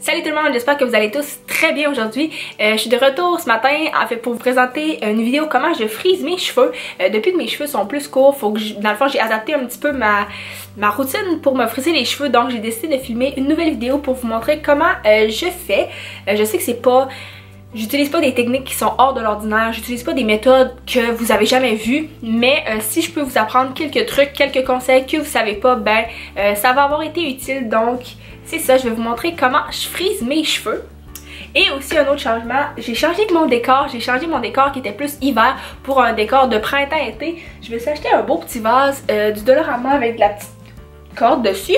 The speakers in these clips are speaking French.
Salut tout le monde, j'espère que vous allez tous très bien aujourd'hui. Je suis de retour ce matin en fait pour vous présenter une vidéo comment je frise mes cheveux. Depuis que mes cheveux sont plus courts, dans le fond j'ai adapté un petit peu ma routine pour me friser les cheveux, donc j'ai décidé de filmer une nouvelle vidéo pour vous montrer comment je fais. Je sais que c'est pas... J'utilise pas des techniques qui sont hors de l'ordinaire, j'utilise pas des méthodes que vous avez jamais vues, mais si je peux vous apprendre quelques trucs, quelques conseils que vous savez pas, ben ça va avoir été utile. Donc c'est ça, je vais vous montrer comment je frise mes cheveux. Et aussi un autre changement, j'ai changé mon décor, qui était plus hiver pour un décor de printemps-été. Je vais s'acheter un beau petit vase du Dollarama avec de la petite corde dessus.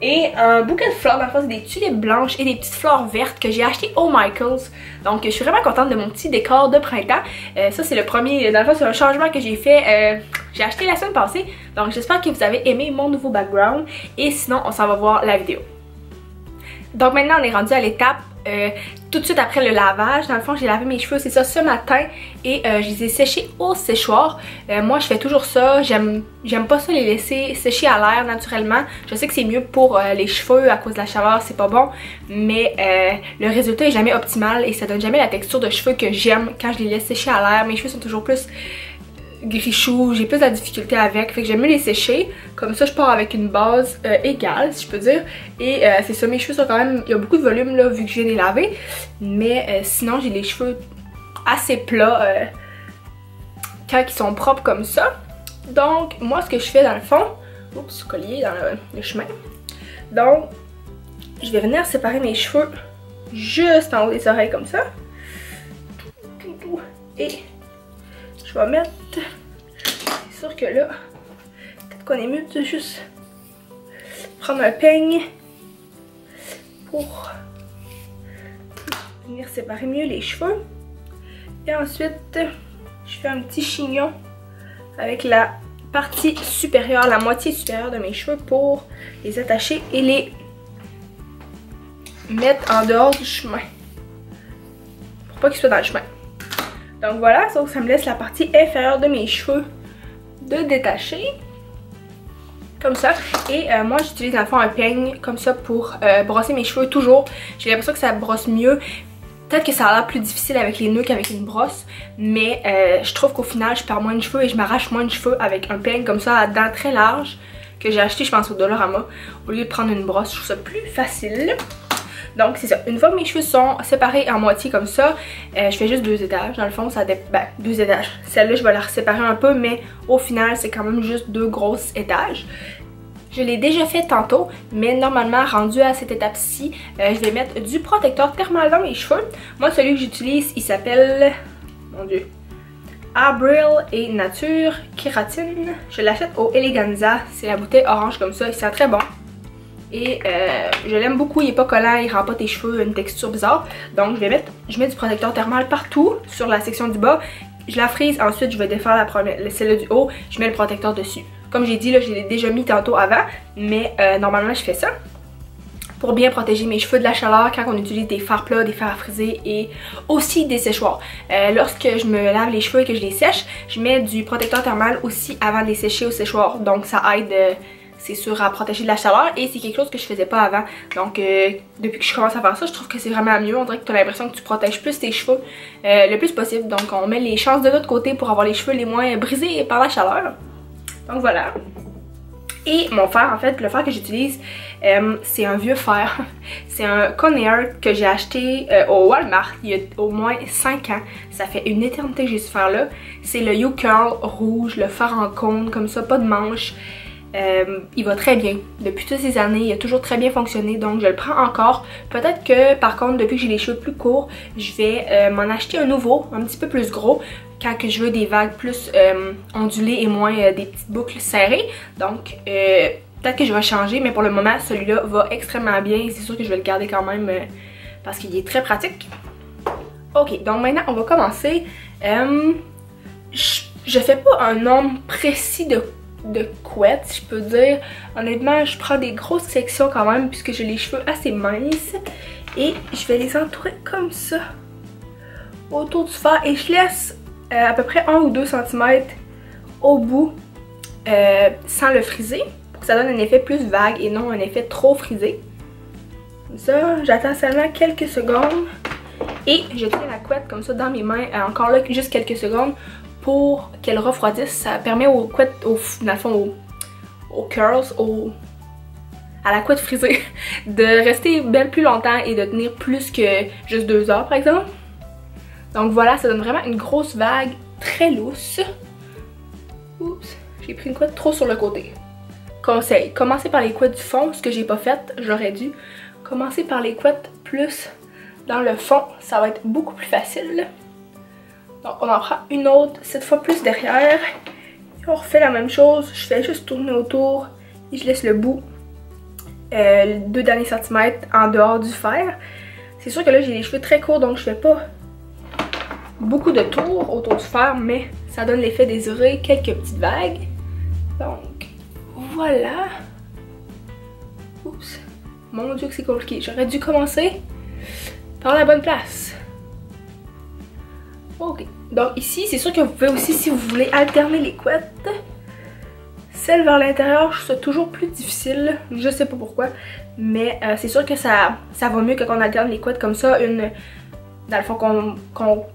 Et un bouquet de fleurs, dans le fond, c'est des tulipes blanches et des petites fleurs vertes que j'ai acheté au Michaels. Donc je suis vraiment contente de mon petit décor de printemps. Ça c'est le premier, dans le fond c'est un changement que j'ai fait, j'ai acheté la semaine passée. Donc j'espère que vous avez aimé mon nouveau background. Et sinon on s'en va voir la vidéo. Donc maintenant on est rendu à l'étape tout de suite après le lavage. Dans le fond j'ai lavé mes cheveux, c'est ça, ce matin. Et je les ai séchés au séchoir. Moi je fais toujours ça, j'aime pas ça les laisser sécher à l'air naturellement. Je sais que c'est mieux pour les cheveux à cause de la chaleur, c'est pas bon. Mais le résultat est jamais optimal et ça donne jamais la texture de cheveux que j'aime quand je les laisse sécher à l'air. Mes cheveux sont toujours plus grichou, j'ai plus de difficulté avec, fait que j'aime mieux les sécher, comme ça je pars avec une base égale si je peux dire. Et c'est ça, mes cheveux sont quand même, il y a beaucoup de volume là vu que je viens de les laver, mais sinon j'ai les cheveux assez plats quand ils sont propres comme ça. Donc moi ce que je fais dans le fond, oups, collier dans le chemin, donc je vais venir séparer mes cheveux juste en haut des oreilles comme ça, et je vais mettre, c'est sûr que là, peut-être qu'on est mieux de juste prendre un peigne pour venir séparer mieux les cheveux. Et ensuite, je fais un petit chignon avec la partie supérieure, la moitié supérieure de mes cheveux pour les attacher et les mettre en dehors du chemin. Pour pas qu'ils soient dans le chemin. Donc voilà, ça me laisse la partie inférieure de mes cheveux de détacher. Comme ça. Et moi j'utilise dans le fond un peigne comme ça pour brosser mes cheveux toujours. J'ai l'impression que ça brosse mieux. Peut-être que ça a l'air plus difficile avec les nœuds qu'avec une brosse. Mais je trouve qu'au final je perds moins de cheveux et je m'arrache moins de cheveux avec un peigne comme ça à dents très larges. Que j'ai acheté je pense au Dollarama. Au lieu de prendre une brosse, je trouve ça plus facile. Donc c'est ça, une fois que mes cheveux sont séparés en moitié comme ça, je fais juste 2 étages. Dans le fond, ça dépend, 2 étages. Celle-là, je vais la séparer un peu, mais au final, c'est quand même juste 2 grosses étages. Je l'ai déjà fait tantôt, mais normalement, rendu à cette étape-ci, je vais mettre du protecteur thermal dans mes cheveux. Moi, celui que j'utilise, il s'appelle, mon dieu, Abril et Nature Kératine. Je l'achète au Eleganza, c'est la bouteille orange comme ça, il sent très bon. Et je l'aime beaucoup, il est pas collant, il rend pas tes cheveux une texture bizarre. Donc je mets du protecteur thermal partout sur la section du bas. Je la frise, ensuite je vais défaire celle-là du haut, je mets le protecteur dessus. Comme j'ai dit, là, je l'ai déjà mis tantôt avant, mais normalement je fais ça. Pour bien protéger mes cheveux de la chaleur quand on utilise des fards plats, des fards à friser et aussi des séchoirs. Lorsque je me lave les cheveux et que je les sèche, je mets du protecteur thermal aussi avant de les sécher au séchoir. Donc ça aide... c'est sûr à protéger de la chaleur et c'est quelque chose que je faisais pas avant. Donc depuis que je commence à faire ça, je trouve que c'est vraiment mieux. On dirait que tu as l'impression que tu protèges plus tes cheveux le plus possible. Donc on met les chances de l'autre côté pour avoir les cheveux les moins brisés par la chaleur. Donc voilà. Et mon fer, en fait, le fer que j'utilise, c'est un vieux fer. C'est un Conair que j'ai acheté au Walmart il y a au moins 5 ans. Ça fait une éternité que j'ai ce fer là. C'est le U-Curl rouge, le fer en cône comme ça, pas de manche. Il va très bien. Depuis toutes ces années, il a toujours très bien fonctionné, donc je le prends encore. Peut-être que par contre, depuis que j'ai les cheveux plus courts, je vais m'en acheter un nouveau, un petit peu plus gros, quand que je veux des vagues plus ondulées et moins des petites boucles serrées. Donc peut-être que je vais changer, mais pour le moment, celui-là va extrêmement bien. C'est sûr que je vais le garder quand même parce qu'il est très pratique. Ok, donc maintenant on va commencer. Je fais pas un nombre précis de couette, si je peux dire. Honnêtement, je prends des grosses sections quand même puisque j'ai les cheveux assez minces. Et je vais les entourer comme ça autour du fer et je laisse à peu près 1 ou 2 cm au bout sans le friser pour que ça donne un effet plus vague et non un effet trop frisé. Comme ça, j'attends seulement quelques secondes. Et je tiens la couette comme ça dans mes mains, encore là, juste quelques secondes pour qu'elle refroidisse. Ça permet aux couettes, dans le fond, aux curls, à la couette frisée, de rester bien plus longtemps et de tenir plus que juste 2 heures par exemple. Donc voilà, ça donne vraiment une grosse vague très lousse. Oups, j'ai pris une couette trop sur le côté. Conseil, commencez par les couettes du fond, ce que j'ai pas fait, j'aurais dû. Commencer par les couettes plus dans le fond, ça va être beaucoup plus facile. Donc on en prend une autre, cette fois plus derrière. Et on refait la même chose, je fais juste tourner autour et je laisse le bout, les 2 derniers centimètres en dehors du fer. C'est sûr que là j'ai les cheveux très courts donc je fais pas beaucoup de tours autour du fer, mais ça donne l'effet désiré, quelques petites vagues. Donc voilà. Oups. Mon dieu que c'est compliqué. J'aurais dû commencer par la bonne place. Ok. Donc ici, c'est sûr que vous pouvez aussi, si vous voulez, alterner les couettes. Celle vers l'intérieur, je trouve ça toujours plus difficile. Je sais pas pourquoi. Mais c'est sûr que ça va mieux que quand on alterne les couettes comme ça. Une, dans le fond, qu'on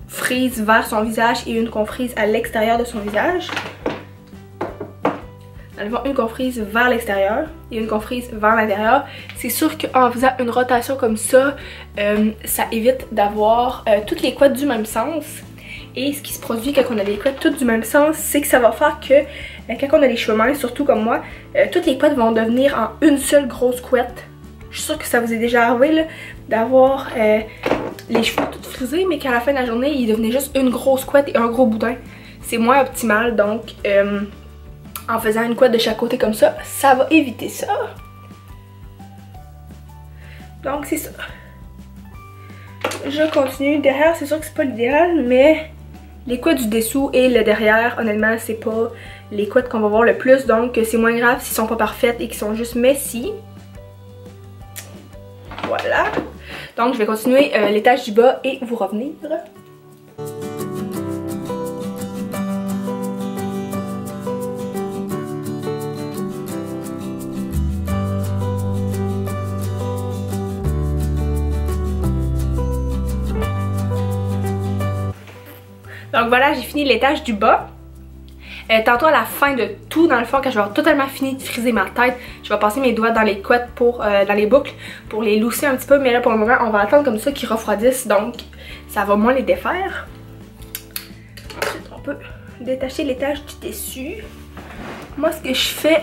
frise vers son visage et une qu'on frise à l'extérieur de son visage. Dans le fond, une qu'on frise vers l'extérieur et une qu'on frise vers l'intérieur. C'est sûr qu'en faisant une rotation comme ça, ça évite d'avoir toutes les couettes du même sens. Et ce qui se produit quand on a les couettes toutes du même sens, c'est que ça va faire que quand on a les cheveux minces, surtout comme moi, toutes les couettes vont devenir en une seule grosse couette. Je suis sûre que ça vous est déjà arrivé d'avoir les cheveux tout frisés, mais qu'à la fin de la journée, ils devenaient juste une grosse couette et un gros boudin. C'est moins optimal, donc en faisant une couette de chaque côté comme ça, ça va éviter ça. Donc c'est ça. Je continue. Derrière, c'est sûr que c'est pas l'idéal, mais les couettes du dessous et le derrière, honnêtement, c'est pas les couettes qu'on va voir le plus, donc c'est moins grave s'ils sont pas parfaites et qu'ils sont juste messy. Voilà. Donc je vais continuer l'étage du bas et vous revenir. Donc voilà, j'ai fini l'étage du bas. Tantôt à la fin de tout, dans le fond, quand je vais avoir totalement fini de friser ma tête, je vais passer mes doigts dans les couettes dans les boucles pour les lousser un petit peu. Mais là pour le moment, on va attendre comme ça qu'ils refroidissent, donc ça va moins les défaire. Ensuite, on peut détacher l'étage du dessus. Moi, ce que je fais,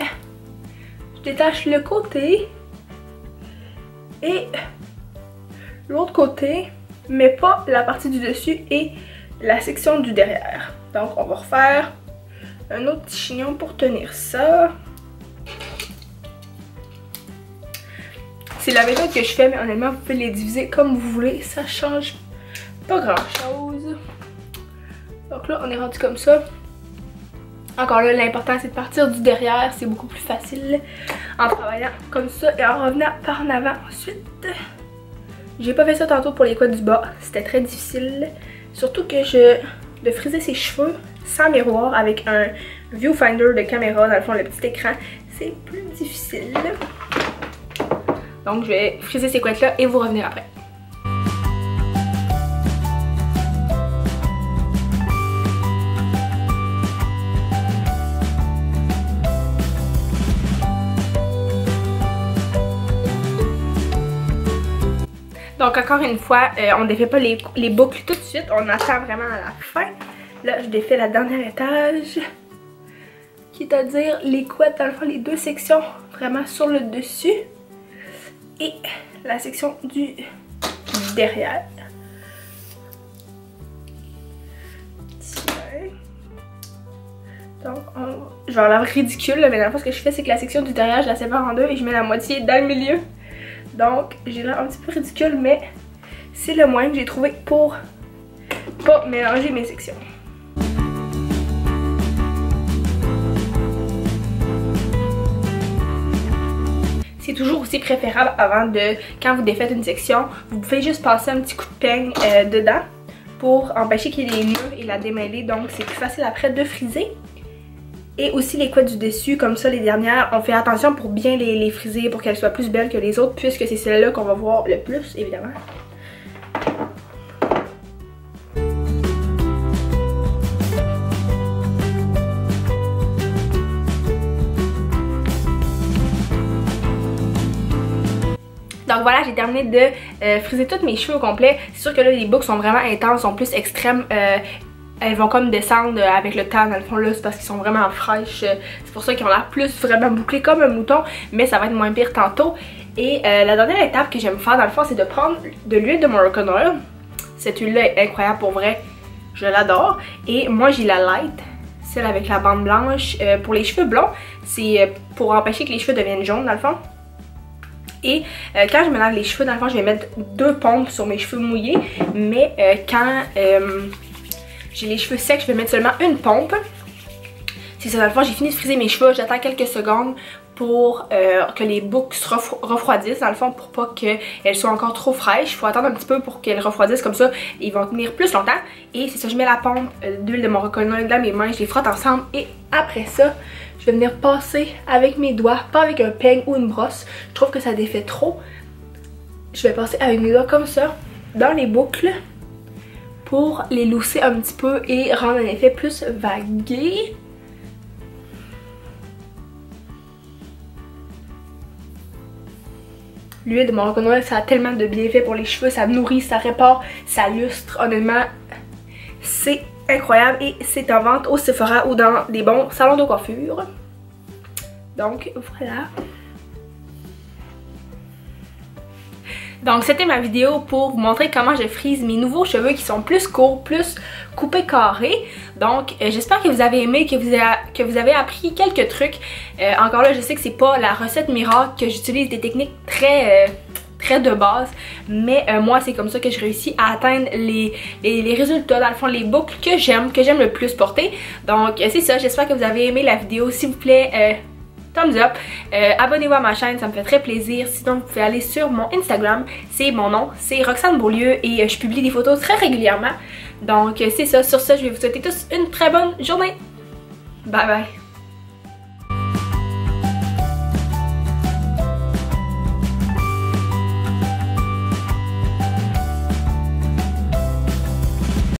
je détache le côté et l'autre côté, mais pas la partie du dessus et la section du derrière. Donc on va refaire un autre petit chignon pour tenir ça. C'est la méthode que je fais, mais honnêtement vous pouvez les diviser comme vous voulez, ça change pas grand chose. Donc là on est rendu comme ça. Encore là, l'important c'est de partir du derrière, c'est beaucoup plus facile en travaillant comme ça et en revenant par en avant ensuite. J'ai pas fait ça tantôt pour les couettes du bas, c'était très difficile. Surtout que de friser ses cheveux sans miroir avec un viewfinder de caméra, dans le fond le petit écran, c'est plus difficile. Donc je vais friser ces couettes là et vous revenir après. Donc encore une fois, on ne défait pas les boucles tout de suite, on attend vraiment à la fin. Là, je défais la dernière étage, qui est à dire les couettes, dans le fond, les 2 sections vraiment sur le dessus. Et la section du derrière. Tiens. Donc, je vais avoir l'air ridicule, mais dans le fond, ce que je fais, c'est que la section du derrière, je la sépare en 2 et je mets la moitié dans le milieu. Donc j'ai l'air un petit peu ridicule, mais c'est le moyen que j'ai trouvé pour pas mélanger mes sections. C'est toujours aussi préférable quand vous défaites une section, vous pouvez juste passer un petit coup de peigne dedans pour empêcher qu'il y ait des nœuds et la démêler, donc c'est plus facile après de friser. Et aussi les couettes du dessus, comme ça les dernières, on fait attention pour bien les friser, pour qu'elles soient plus belles que les autres, puisque c'est celles-là qu'on va voir le plus, évidemment. Donc voilà, j'ai terminé de friser tous mes cheveux au complet. C'est sûr que là, les boucles sont vraiment intenses, sont plus extrêmes. Elles vont comme descendre avec le temps, dans le fond là, c'est parce qu'ils sont vraiment fraîches. C'est pour ça qu'ils ont l'air plus vraiment bouclés comme un mouton, mais ça va être moins pire tantôt. Et la dernière étape que j'aime faire dans le fond, c'est de prendre de l'huile de Moroccan Oil. Cette huile là est incroyable pour vrai, je l'adore. Et moi j'ai la light, celle avec la bande blanche. Pour les cheveux blonds, c'est pour empêcher que les cheveux deviennent jaunes dans le fond. Et quand je me lave les cheveux, dans le fond, je vais mettre 2 pompes sur mes cheveux mouillés. Mais quand j'ai les cheveux secs, je vais mettre seulement une pompe. C'est ça, dans le fond, j'ai fini de friser mes cheveux. J'attends quelques secondes pour que les boucles se refroidissent, dans le fond, pour pas qu'elles soient encore trop fraîches. Il faut attendre un petit peu pour qu'elles refroidissent, comme ça, ils vont tenir plus longtemps. Et c'est ça, je mets la pompe d'huile de Moroccan Oil dans mes mains, je les frotte ensemble. Et après ça, je vais venir passer avec mes doigts, pas avec un peigne ou une brosse. Je trouve que ça défait trop. Je vais passer avec mes doigts comme ça, dans les boucles, pour les lousser un petit peu et rendre un effet plus vagué. L'huile de Moroccan Oil, ça a tellement de bienfaits pour les cheveux, ça nourrit, ça répare, ça lustre. Honnêtement, c'est incroyable et c'est en vente au Sephora ou dans des bons salons de coiffure. Donc voilà. Donc c'était ma vidéo pour vous montrer comment je frise mes nouveaux cheveux qui sont plus courts, plus coupés carrés. Donc j'espère que vous avez aimé, que vous avez appris quelques trucs. Encore là, je sais que c'est pas la recette miracle, que j'utilise des techniques très de base, mais moi c'est comme ça que je réussis à atteindre les résultats, dans le fond les boucles que j'aime le plus porter. Donc c'est ça, j'espère que vous avez aimé la vidéo. S'il vous plaît, thumbs up, abonnez-vous à ma chaîne, ça me fait très plaisir. Sinon vous pouvez aller sur mon Instagram, c'est mon nom, c'est Roxane Beaulieu et je publie des photos très régulièrement. Donc c'est ça, sur ça je vais vous souhaiter tous une très bonne journée. Bye bye.